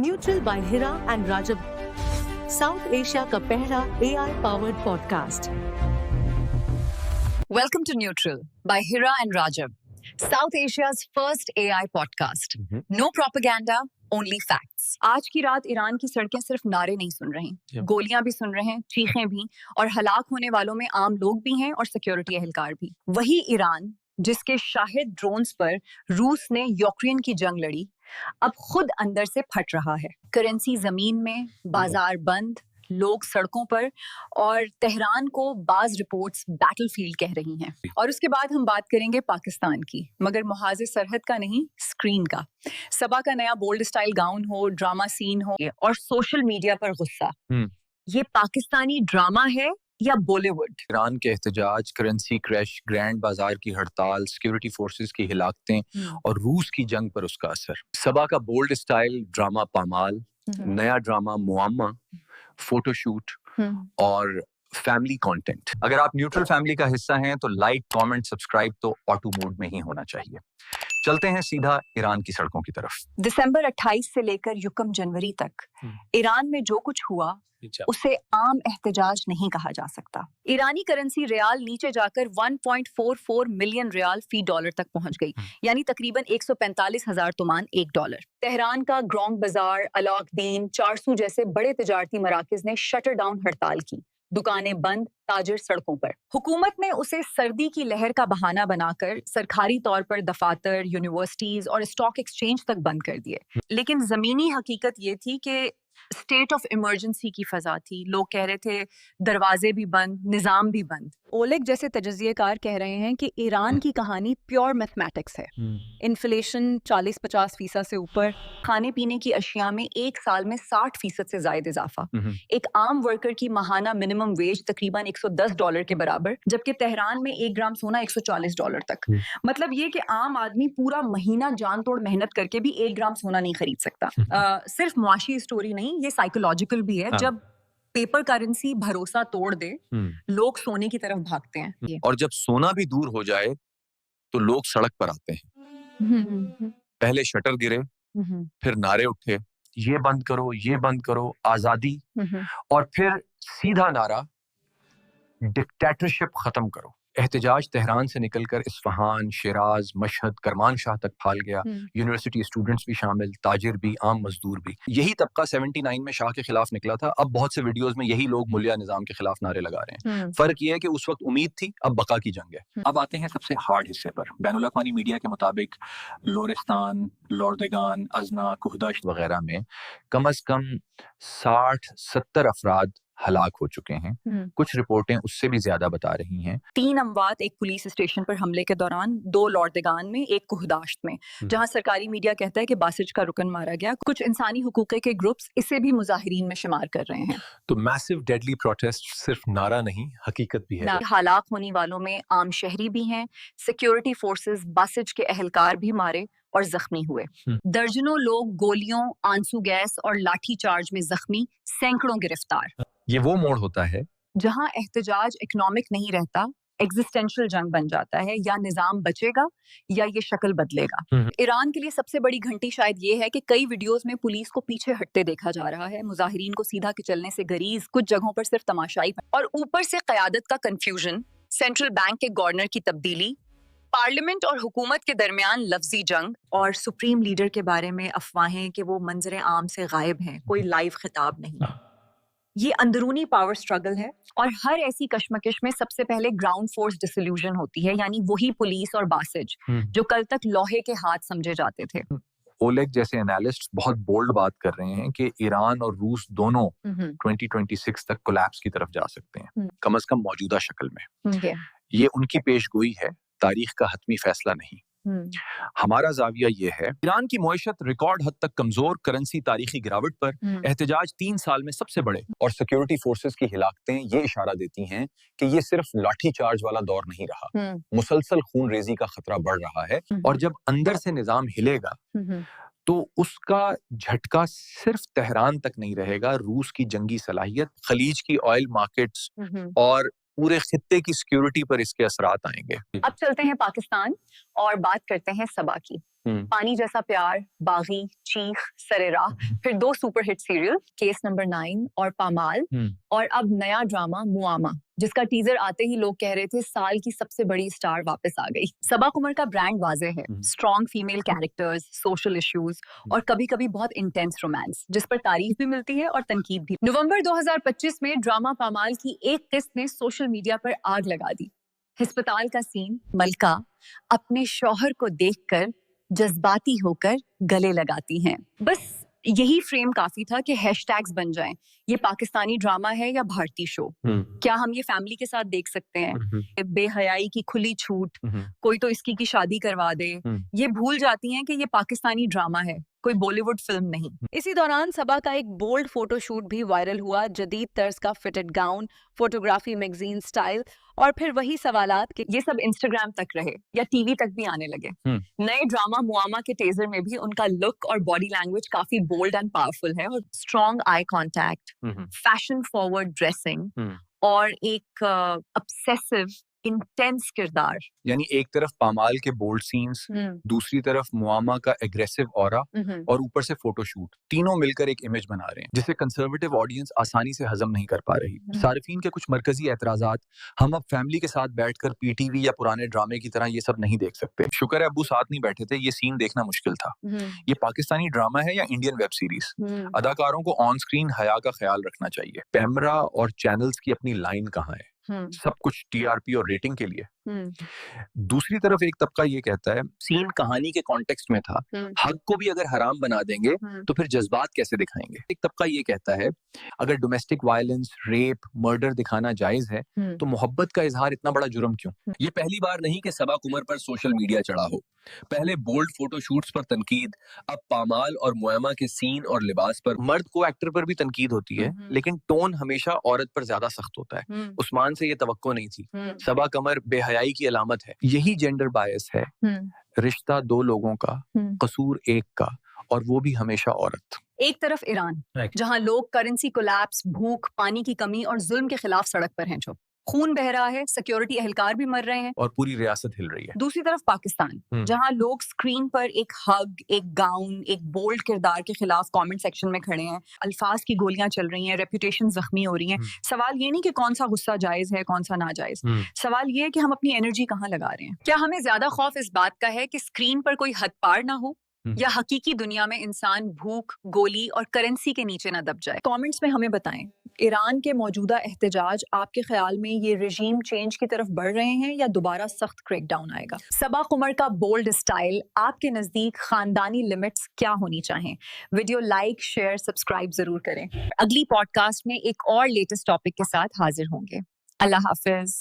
Neutral bye Hira and Rajab, south Asia का पहला AI powered podcast. Welcome to Neutral by Hira and Rajab, South Asia's first AI podcast. No propaganda, only facts. आज की रात Iran की सड़कें सिर्फ नारे नहीं सुन रही, गोलियां भी सुन रहे हैं, चीखें भी, और हलाक होने वालों में आम लोग भी हैं और सिक्योरिटी एहलकार भी. वही ईरान जिसके शाहिद ड्रोन्स पर रूस ने यूक्रेन की जंग लड़ी, अब खुद अंदर से फट रहा है. करेंसी जमीन में, बाजार बंद, लोग सड़कों पर, और तेहरान को बाज रिपोर्ट्स बैटलफील्ड कह रही हैं. और उसके बाद हम बात करेंगे पाकिस्तान की, मगर मुहाज़े सरहद का नहीं, स्क्रीन का. सबा का नया बोल्ड स्टाइल गाउन हो, ड्रामा सीन हो, और सोशल मीडिया पर गुस्सा. ये पाकिस्तानी ड्रामा है या बॉलीवुड? ईरान के एहतजाज, करेंसी क्रैश, ग्रैंड बाजार की हड़ताल, सिक्योरिटी फोर्सेस की हिलाकतें और रूस की जंग पर उसका असर. सबा का बोल्ड स्टाइल ड्रामा पामाल, नया ड्रामा मुआम्मा, फोटोशूट और फैमिली कंटेंट. अगर आप न्यूट्रल फैमिली का हिस्सा हैं तो लाइक, कमेंट, सब्सक्राइब तो ऑटो मोड में ही होना चाहिए. चलते हैं सीधा ईरान की सड़कों की तरफ. दिसंबर 28 से लेकर युकम जनवरी तक ईरान में जो कुछ हुआ उसे आम एहतजाज नहीं कहा जा सकता. ईरानी करेंसी रियाल नीचे जाकर 1.44 मिलियन रियाल फी डॉलर तक पहुंच गई, यानी तकरीबन 145,000 तुमान $1. तेहरान का ग्रोंग बाजार, अलाउद्दीन, चारसू जैसे बड़े तिजारती मराकज ने शटर डाउन हड़ताल की, दुकानें बंद, ताजिर सड़कों पर. हुकूमत ने उसे सर्दी की लहर का बहाना बनाकर सरकारी तौर पर दफातर, यूनिवर्सिटीज और स्टॉक एक्सचेंज तक बंद कर दिए. लेकिन जमीनी हकीकत ये थी कि स्टेट ऑफ इमरजेंसी की फजा थी. लोग कह रहे थे दरवाजे भी बंद, निजाम भी बंद. ओलेग जैसे तजज़ियेकार कह रहे हैं कि ईरान की कहानी प्योर मैथमेटिक्स है. इन्फ्लेशन 40-50% से ऊपर, खाने पीने की अशिया में एक साल में 60% से ज्यादा इजाफा, एक आम वर्कर की माहाना मिनिमम वेज तकरीबन $110 के बराबर, जबकि तेहरान में 1 ग्राम सोना $140 तक. मतलब ये कि आम आदमी पूरा महीना जान तोड़ मेहनत करके भी 1 ग्राम सोना नहीं खरीद सकता. सिर्फ मुआशी स्टोरी नहीं, ये साइकोलॉजिकल भी है. जब पेपर करेंसी भरोसा तोड़ दे, लोग सोने की तरफ भागते हैं. और जब सोना भी दूर हो जाए तो लोग सड़क पर आते हैं. पहले शटर गिरे, फिर नारे उठे, ये बंद करो, ये बंद करो, आजादी, और फिर सीधा नारा, डिक्टेटरशिप खत्म करो. एहतजाज तेहरान से निकलकर इस्फहान, शिराज, मशहद, करमानशाह तक फैल गया. यूनिवर्सिटी स्टूडेंट्स भी शामिल, ताजिर भी, आम मजदूर भी. यही तबका 79 में शाह के खिलाफ निकला था. अब बहुत से वीडियोस में यही लोग मुल्या निजाम के खिलाफ नारे लगा रहे हैं. फर्क ये है कि उस वक्त उम्मीद थी, अब बका की जंग है. अब आते हैं सबसे हार्ड हिस्से पर. बैनुल अक़वामी मीडिया के मुताबिक लोरिस्तान, लोर्देगान, अजना, कुहदश्त वगैरह में कम अज कम 60-70 अफराद हलाक हो चुके हैं. कुछ रिपोर्टें उससे भी ज्यादा बता रही हैं. 3 अमवात एक पुलिस स्टेशन पर हमले के दौरान, 2 लॉर्देगान में, एक कुहदाश्त में, जहां सरकारी मीडिया कहता है कि बासिज का रुकन मारा गया. कुछ इंसानी हुकूक के ग्रुप्स इसे भी मुजाहिरीन में शुमार कर रहे हैं. तो मैसिव डेडली प्रोटेस्ट सिर्फ नारा नहीं, हकीकत भी है. हलाक होने वालों में आम शहरी भी हैं. सिक्योरिटी फोर्सेस, बासिज के एहलकार भी मारे और जख्मी हुए. दर्जनों लोग गोलियों, आंसू गैस और लाठी चार्ज में जख्मी, सैकड़ों गिरफ्तार. ये वो मोड़ होता है जहां एहतजाज इकोनॉमिक नहीं रहता, एग्जिस्टेंशियल जंग बन जाता है. या निजाम बचेगा या ये शक्ल बदलेगा. ईरान के लिए सबसे बड़ी घंटी शायद ये है कि कई वीडियोस में पुलिस को पीछे हटते देखा जा रहा है, मुजाहिरीन को सीधा के चलने से गरीज, कुछ जगहों पर सिर्फ तमाशाई, और ऊपर से क़यादत का कंफ्यूजन, सेंट्रल बैंक के गवर्नर की तब्दीली, पार्लियामेंट और हुकूमत के दरमियान लफ्जी जंग, और सुप्रीम लीडर के बारे में अफवाहें कि वो मंजर आम से गायब हैं, कोई लाइव खिताब नहीं. ये अंदरूनी पावर स्ट्रगल है, और हर ऐसी कशमकश में सबसे पहले ग्राउंड फोर्स डिसोल्यूशन होती है, यानी वही पुलिस और बासिज जो कल तक लोहे के हाथ समझे जाते थे. ओलेग जैसे एनालिस्ट बहुत बोल्ड बात कर रहे हैं कि ईरान और रूस दोनों 2026 तक कोलैप्स की तरफ जा सकते हैं, कम से कम मौजूदा शक्ल में. ये उनकी पेशगोई है, तारीख का हतमी फैसला नहीं. हमारा जाविया ये है, ईरान की मईशत रिकॉर्ड हद तक कमजोर, करेंसी तारीखी गिरावट पर, एहतजाज 3 साल में सबसे बड़े, और सिक्योरिटी फोर्सेस की हिलाकतें ये इशारा देती हैं कि ये सिर्फ लाठी चार्ज वाला दौर नहीं रहा, मुसलसल खून रेजी का खतरा बढ़ रहा है. और जब अंदर से निजाम हिलेगा तो उसका झटका सिर्फ तेहरान तक नहीं रहेगा. रूस की जंगी सलाहियत, खलीज की ऑयल मार्केट्स और पूरे खित्ते की सिक्योरिटी पर इसके असरात आएंगे. अब चलते हैं पाकिस्तान और बात करते हैं सबा की. پانی جیسا پیار, باغی, چیخ, سرے راہ, پھر 2 super hit serial case number 9 اور پامال, اور اب نیا ڈرامہ معامہ, جس کا ٹیزر آتے ہی لوگ کہہ رہے تھے سال کی سب سے بڑی سٹار واپس آ گئی. صبا قمر کا برانڈ واضح ہے, strong female characters, social issues اور کبھی کبھی بہت انٹینس رومانس, جس پر تعریف بھی ملتی ہے اور تنقید بھی. نومبر 2025 میں ڈرامہ پامال کی ایک قسط نے سوشل میڈیا پر آگ لگا دی. ہسپتال کا سین, ملکہ اپنے شوہر کو دیکھ کر جذباتی ہو کر گلے لگاتی ہیں. بس یہی فریم کافی تھا کہ ہیش ٹیگز بن جائیں, یہ پاکستانی ڈرامہ ہے یا بھارتی شو, کیا ہم یہ فیملی کے ساتھ دیکھ سکتے ہیں؟ بے حیائی کی کھلی چھوٹ, کوئی تو اس کی شادی کروا دے, یہ بھول جاتی ہیں کہ یہ پاکستانی ڈرامہ ہے, کوئی بالی ووڈ فلم نہیں. اسی دوران صبا کا ایک بولڈ فوٹو شوٹ بھی وائرل ہوا, جدید طرز کا fitted gown, photography magazine style, اور پھر وہی سوالات کہ یہ سب انسٹاگرام تک رہے یا ٹی وی تک بھی آنے لگے. نئے ڈرامہ معامہ کے ٹیزر میں بھی ان کا لک اور body language coffee bold and powerful ہے, اور strong eye contact, fashion forward dressing اور ایک obsessive انٹینس کردار. یعنی ایک طرف پامال کے بولڈ سینز, دوسری طرف معامہ کا ایگریسو اورا, اور اوپر سے فوٹو شوٹ, تینوں مل کر ایک امیج بنا رہے ہیں جسے کنزرویٹو آڈینس آسانی سے ہضم نہیں کر پا رہی. صارفین کے کچھ مرکزی اعتراضات, ہم اب فیملی کے ساتھ بیٹھ کر پی ٹی وی یا پرانے ڈرامے کی طرح یہ سب نہیں دیکھ سکتے. شکر ہے ابو ساتھ نہیں بیٹھے تھے, یہ سین دیکھنا مشکل تھا. یہ پاکستانی ڈرامہ ہے یا انڈین ویب سیریز؟ اداکاروں کو آن اسکرین حیا کا خیال رکھنا چاہیے. پیمرا اور چینلز کی اپنی لائن کہاں ہے؟ سب کچھ ٹی آر پی اور ریٹنگ کے لیے. دوسری طرف ایک طبقہ یہ کہتا ہے سین کہانی کے کانٹیکسٹ میں تھا, حق کو بھی اگر حرام بنا دیں گے تو پھر جذبات کیسے دکھائیں گے. ایک طبقہ یہ کہتا ہے اگر ڈومیسٹک وائلنس, ریپ, مرڈر دکھانا جائز ہے تو محبت کا اظہار اتنا بڑا جرم کیوں؟ یہ پہلی بار نہیں کہ صبا قمر پر سوشل میڈیا چڑھا ہو. پہلے بولڈ فوٹو شوٹس پر تنقید, اب پامال اور معامہ کے سین اور لباس پر. مرد کو ایکٹر پر بھی تنقید ہوتی ہے, لیکن ٹون ہمیشہ عورت پر زیادہ سخت ہوتا ہے. عثمان سے یہ توقع نہیں تھی. صبا قمر بے حیائی کی علامت ہے. یہی جینڈر بائس ہے. رشتہ 2 لوگوں کا, قصور ایک کا, اور وہ بھی ہمیشہ عورت. ایک طرف ایران, جہاں لوگ کرنسی کولیپس, بھوک, پانی کی کمی اور ظلم کے خلاف سڑک پر ہیں, جو خون بہ رہا ہے, سیکیورٹی اہلکار بھی مر رہے ہیں, اور پوری ریاست ہل رہی ہے. دوسری طرف پاکستان, جہاں لوگ سکرین پر ایک ہگ, ایک گاؤن, ایک بولڈ کردار کے خلاف کامنٹ سیکشن میں کھڑے ہیں, الفاظ کی گولیاں چل رہی ہیں, ریپوٹیشن زخمی ہو رہی ہیں. سوال یہ نہیں کہ کون سا غصہ جائز ہے, کون سا ناجائز. سوال یہ ہے کہ ہم اپنی انرجی کہاں لگا رہے ہیں. کیا ہمیں زیادہ خوف اس بات کا ہے کہ سکرین پر کوئی حد پار نہ ہو, یا حقیقی دنیا میں انسان بھوک, گولی اور کرنسی کے نیچے نہ دب جائے؟ کامنٹس میں ہمیں بتائیں, ایران کے موجودہ احتجاج آپ کے خیال میں یہ رژیم چینج کی طرف بڑھ رہے ہیں یا دوبارہ سخت کریک ڈاؤن آئے گا؟ صبا قمر کا بولڈ اسٹائل آپ کے نزدیک خاندانی لمٹس کیا ہونی چاہیے؟ ویڈیو لائک, شیئر, سبسکرائب ضرور کریں. اگلی پوڈ کاسٹ میں ایک اور لیٹسٹ ٹاپک کے ساتھ حاضر ہوں گے. اللہ حافظ.